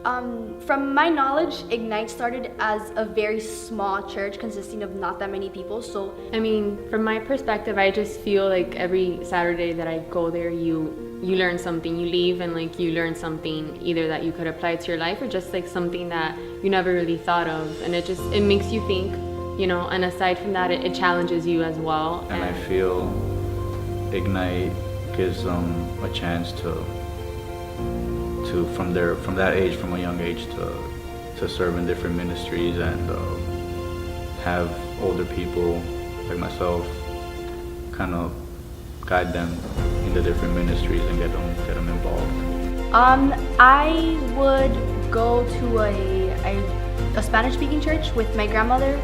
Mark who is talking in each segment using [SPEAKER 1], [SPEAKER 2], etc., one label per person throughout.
[SPEAKER 1] From my knowledge, Ignite started as a very small church consisting of not that many people. So,
[SPEAKER 2] I mean, from my perspective, I just feel like every Saturday that I go there, you learn something. You leave and like you learn something either that you could apply to your life or just like something that you never really thought of. And it makes you think, and aside from that, it challenges you as well.
[SPEAKER 3] And I feel Ignite gives them a chance to from a young age to serve in different ministries and have older people like myself kind of guide them into different ministries and get them involved.
[SPEAKER 1] I would go to a Spanish-speaking church with my grandmother,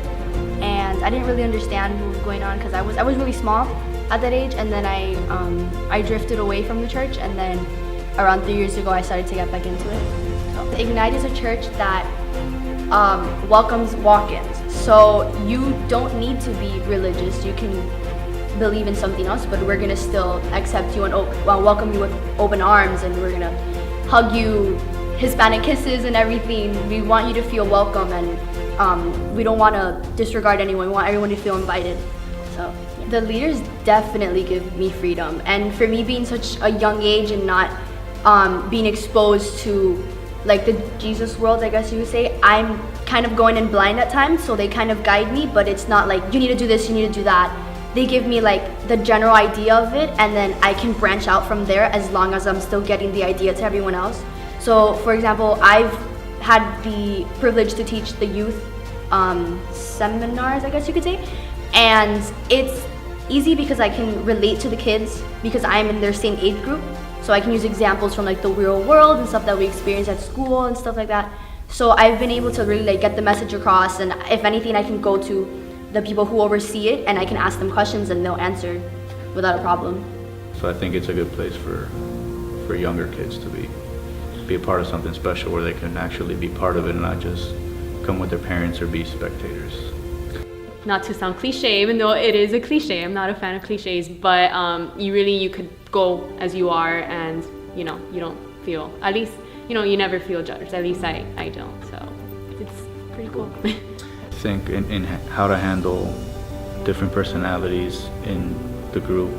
[SPEAKER 1] and I didn't really understand what was going on because I was really small at that age, and then I drifted away from the church, and then around 3 years ago I started to get back into it. So, Ignite is a church that welcomes walk-ins, so you don't need to be religious. You can believe in something else, but we're gonna still accept you and welcome you with open arms, and we're gonna hug you, Hispanic kisses and everything. We want you to feel welcome, and we don't want to disregard anyone. We want everyone to feel invited. So the leaders definitely give me freedom, and for me being such a young age and not being exposed to like the Jesus world, I guess you would say, I'm kind of going in blind at times, so they kind of guide me, but it's not like you need to do this, you need to do that. They give me like the general idea of it, and then I can branch out from there as long as I'm still getting the idea to everyone else. So for example, I've had the privilege to teach the youth seminars, I guess you could say, and it's easy because I can relate to the kids because I'm in their same age group. So I can use examples from like the real world and stuff that we experience at school and stuff like that. So I've been able to really like get the message across, and if anything, I can go to the people who oversee it and I can ask them questions and they'll answer without a problem.
[SPEAKER 3] So I think it's a good place for younger kids to be a part of something special where they can actually be part of it and not just come with their parents or be spectators.
[SPEAKER 2] Not to sound cliche, even though it is a cliche, I'm not a fan of cliches, but you could go as you are, and you don't feel, at least you never feel judged. At least I don't. So it's pretty cool.
[SPEAKER 3] Think in how to handle different personalities in the group.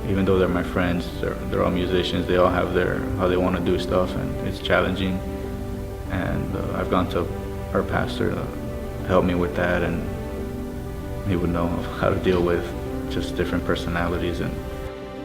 [SPEAKER 3] Even though they're my friends, they're all musicians, they all have how they want to do stuff, and it's challenging. And I've gone to our pastor to help me with that, and he would know how to deal with just different personalities. And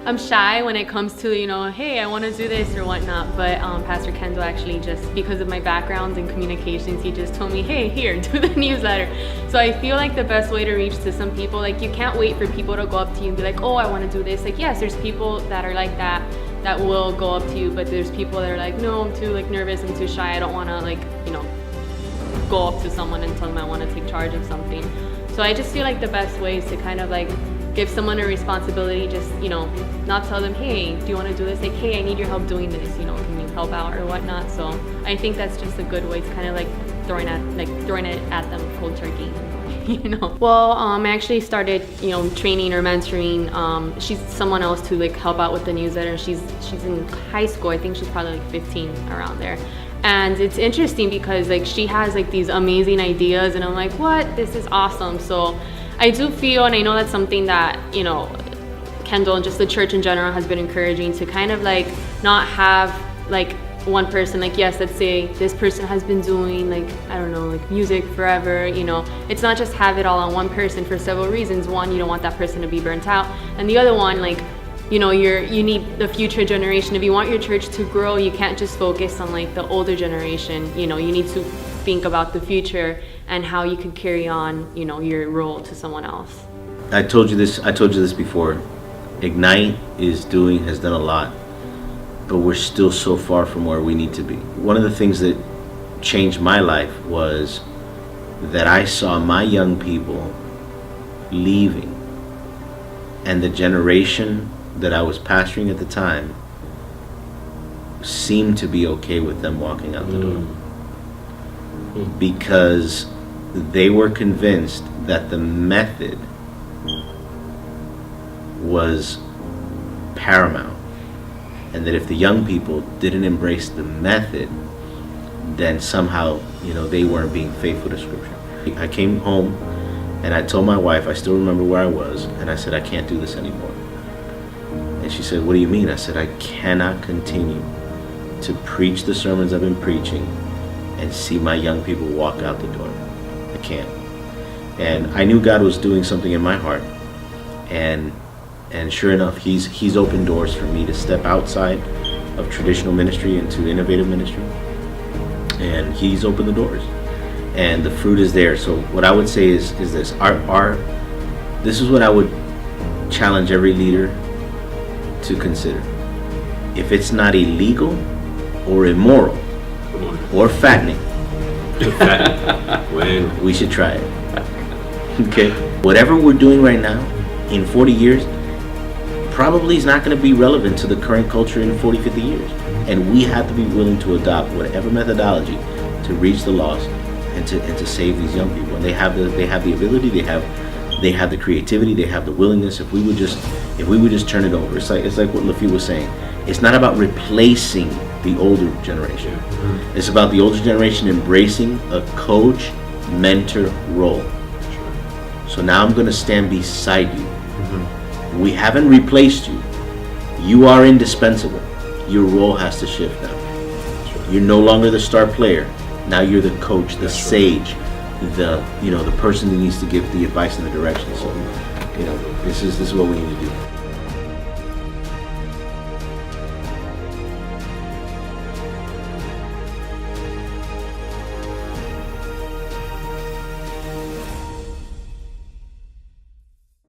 [SPEAKER 2] I'm shy when it comes to, hey, I want to do this or whatnot, but Pastor Kendall actually, just because of my background in communications, he just told me, hey, here, do the newsletter. So I feel like the best way to reach to some people, like you can't wait for people to go up to you and be like, oh, I want to do this. Like, yes, there's people that are like that will go up to you, but there's people that are like, no, I'm too like nervous, I'm too shy, I don't want to like, go up to someone and tell them I want to take charge of something. So I just feel like the best way is to kind of like give someone a responsibility, just, not tell them, hey, do you want to do this? Like, hey, I need your help doing this, can you help out or whatnot? So I think that's just a good way to kind of like throwing it at them cold turkey. Well, I actually started, training or mentoring. She's someone else to like help out with the newsletter. She's in high school. I think she's probably like 15, around there. And it's interesting because like she has like these amazing ideas, and I'm like, what? This is awesome. So I do feel, and I know that's something that, Kendall and just the church in general has been encouraging, to kind of like not have like one person, like, yes, let's say this person has been doing like, I don't know, like music forever, it's not just have it all on one person for several reasons. One, you don't want that person to be burnt out, and the other one, like, you need the future generation. If you want your church to grow, you can't just focus on like the older generation. You need to think about the future and how you could carry on, your role to someone else.
[SPEAKER 4] I told you this before. Ignite has done a lot, but we're still so far from where we need to be. One of the things that changed my life was that I saw my young people leaving, and the generation that I was pastoring at the time seemed to be okay with them walking out the door, because they were convinced that the method was paramount, and that if the young people didn't embrace the method, then somehow, they weren't being faithful to Scripture. I came home and I told my wife, I still remember where I was, and I said, I can't do this anymore. And she said, what do you mean? I said, I cannot continue to preach the sermons I've been preaching and see my young people walk out the door. I can't. And I knew God was doing something in my heart. And sure enough, he's opened doors for me to step outside of traditional ministry into innovative ministry. And he's opened the doors. And the fruit is there. So what I would say is this. This is what I would challenge every leader to consider. If it's not illegal or immoral or fattening, we should try it. Okay? Whatever we're doing right now, in 40 years, probably is not going to be relevant to the current culture in 40, 50 years. And we have to be willing to adopt whatever methodology to reach the lost and to save these young people. And they have the ability, they have the creativity, they have the willingness. If we would just turn it over. It's like what Lafi was saying. It's not about replacing the older generation. It's about the older generation embracing a coach, mentor role. So now I'm going to stand beside you. We haven't replaced you. You are indispensable. Your role has to shift now. You're no longer the star player. Now you're the coach, the sage, the person who needs to give the advice and the direction. So, this is what we need to do.